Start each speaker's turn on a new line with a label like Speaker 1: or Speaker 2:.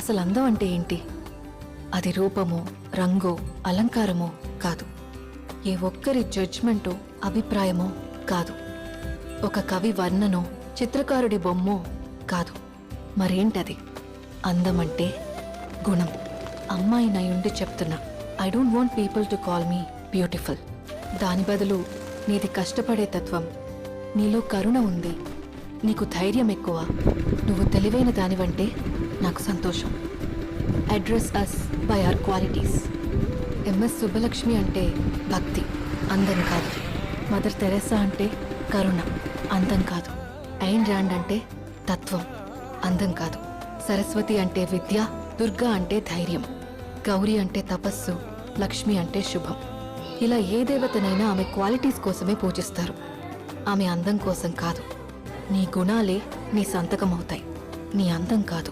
Speaker 1: అసలు అందం అంటే ఏంటి? అది రూపమో, రంగో, అలంకారమో కాదు. ఏ ఒక్కరి జడ్జ్మెంటో, అభిప్రాయమో కాదు. ఒక కవి వర్ణనో, చిత్రకారుడి బొమ్మో కాదు. మరేంటది? అందమంటే గుణం. అమ్మాయినయుండి చెప్తున్నా, I don't want people to call me beautiful. దాని బదులు నీది కష్టపడే తత్వం, నీలో కరుణ ఉంది, నీకు ధైర్యం ఎక్కువ, నువ్వు తెలివైన దానివంటే నాకు సంతోషం. Address us by our qualities. MS Subbulakshmi అంటే భక్తి, అందం కాదు. మదర్ తెరెసా అంటే కరుణ, అందం కాదు. ఐన్ ర్యాండ్ అంటే తత్వం, అందం కాదు. సరస్వతి అంటే విద్య, దుర్గా అంటే ధైర్యం, గౌరీ అంటే తపస్సు, లక్ష్మి అంటే శుభం. ఇలా ఏ దేవతనైనా ఆమె క్వాలిటీస్ కోసమే పూజిస్తారు, ఆమె అందం కోసం కాదు. నీ గుణాలే నీ సంతకం అవుతాయి, నీ అందం కాదు.